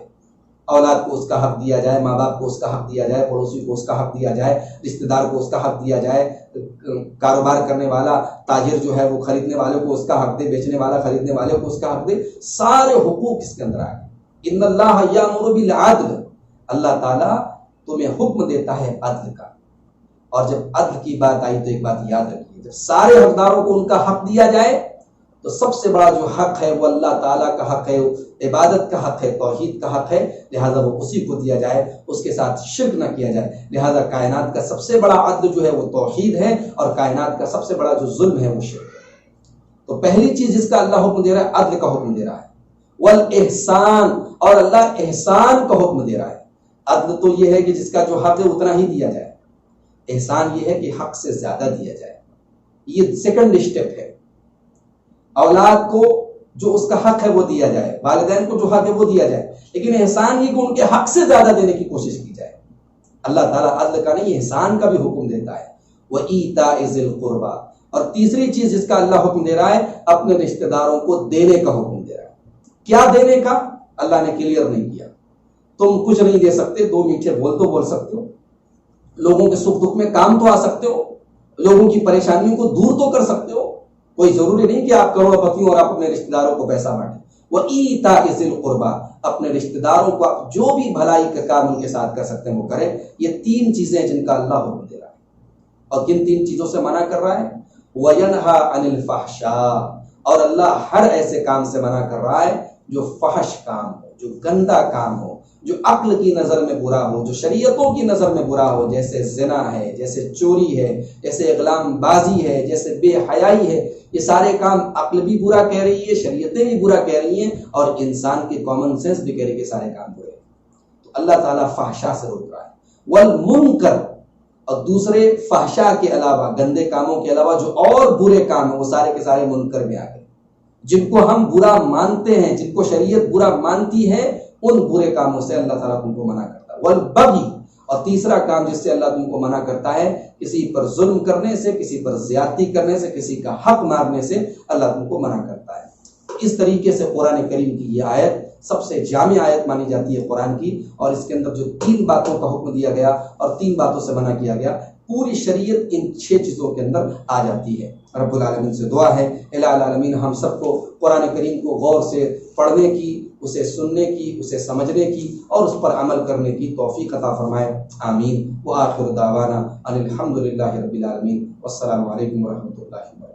اولاد کو اس کا حق دیا جائے، ماں باپ کو اس کا حق دیا جائے، پڑوسی کو اس کا حق دیا جائے، رشتہ دار کو اس کا حق دیا جائے، کاروبار کرنے والا تاجر جو ہے وہ خریدنے والے کو اس کا حق دے، بیچنے والا خریدنے والے کو اس کا حق دے. سارے حقوق اس کے اندر آ گئے. ان اللہ یامر بالعدل. اللہ تعالیٰ تمہیں حکم دیتا ہے عدل کا. اور جب عدل کی بات آئی تو ایک بات یاد رکھیے، جب سارے حقداروں کو ان کا حق دیا جائے تو سب سے بڑا جو حق ہے وہ اللہ تعالیٰ کا حق ہے، عبادت کا حق ہے، توحید کا حق ہے. لہذا وہ اسی کو دیا جائے، اس کے ساتھ شرک نہ کیا جائے. لہذا کائنات کا سب سے بڑا عدل جو ہے وہ توحید ہے، اور کائنات کا سب سے بڑا جو ظلم ہے وہ شرک ہے. تو پہلی چیز جس کا اللہ حکم دے رہا ہے عدل کا حکم دے رہا ہے. والاحسان. اور اللہ احسان کا حکم دے رہا ہے. عدل تو یہ ہے کہ جس کا جو حق ہے اتنا ہی دیا جائے. احسان یہ ہے کہ حق سے زیادہ دیا جائے. یہ سیکنڈ اسٹیپ ہے. اولاد کو جو اس کا حق ہے وہ دیا جائے، والدین کو جو حق ہے وہ دیا جائے، لیکن احسان یہ کہ ان کے حق سے زیادہ دینے کی کوشش کی جائے. اللہ تعالیٰ عدل کا نہیں احسان کا بھی حکم دیتا ہے. وَإِيتَاءِ ذِي الْقُرْبَى. اور تیسری چیز جس کا اللہ حکم دے رہا ہے اپنے رشتہ داروں کو دینے کا حکم دے رہا ہے. کیا دینے کا اللہ نے کلیئر نہیں کیا. تم کچھ نہیں دے سکتے، 2 میٹھے بول تو بول سکتے ہو، لوگوں کے سکھ دکھ میں کام تو آ سکتے ہو، لوگوں کی پریشانیوں کو دور تو کر سکتے ہو. کوئی ضروری نہیں کہ آپ کروڑ پتیوں اور آپ اپنے رشتہ داروں کو پیسہ بانٹیں. وَإِيتَاءِ ذِي الْقُرْبَى. اپنے رشتہ داروں کو آپ جو بھی بھلائی کا کام ان کے ساتھ کر سکتے ہیں وہ کریں. یہ 3 چیزیں جن کا اللہ حکم دے رہا ہے. اور کن 3 چیزوں سے منع کر رہا ہے؟ وَيَنْهَا عَنِ الْفَحْشَاءِ. اور اللہ ہر ایسے کام سے منع کر رہا ہے جو فحش کام ہو، جو گندا کام ہو، جو عقل کی نظر میں برا ہو، جو شریعتوں کی نظر میں برا ہو. جیسے زنا ہے، جیسے چوری ہے، جیسے اغلام بازی ہے، جیسے بے حیائی ہے. یہ سارے کام عقل بھی برا کہہ رہی ہے، شریعتیں بھی برا کہہ رہی ہیں، اور انسان کی کامن سینس بھی کہہ رہی ہے کہ سارے کام برے ہیں. تو اللہ تعالیٰ فحشا سے روک رہا ہے. والمنکر. اور دوسرے فحشا کے علاوہ، گندے کاموں کے علاوہ جو اور برے کام ہیں وہ سارے کے سارے منکر میں آ گئے. جن کو ہم برا مانتے ہیں، جن کو شریعت برا مانتی ہے، ان برے کاموں سے اللہ تعالیٰ تم کو منع کرتا ہے. والبغی. اور تیسرا کام جس سے اللہ تم کو منع کرتا ہے، کسی پر ظلم کرنے سے، کسی پر زیادتی کرنے سے، کسی کا حق مارنے سے اللہ تم کو منع کرتا ہے. اس طریقے سے قرآن کریم کی یہ آیت سب سے جامع آیت مانی جاتی ہے قرآن کی. اور اس کے اندر جو 3 باتوں کا حکم دیا گیا اور 3 باتوں سے منع کیا گیا، پوری شریعت ان 6 چیزوں کے اندر آ جاتی ہے. رب العالمین سے دعا ہے الہ العالمین ہم سب کو قرآن کریم کو غور سے پڑھنے کی، اسے سننے کی، اسے سمجھنے کی اور اس پر عمل کرنے کی توفیق عطا فرمائے. آمین. وآخر دعوانا ان الحمد للہ رب العالمین. والسلام علیکم ورحمۃ اللہ وبرکاتہ.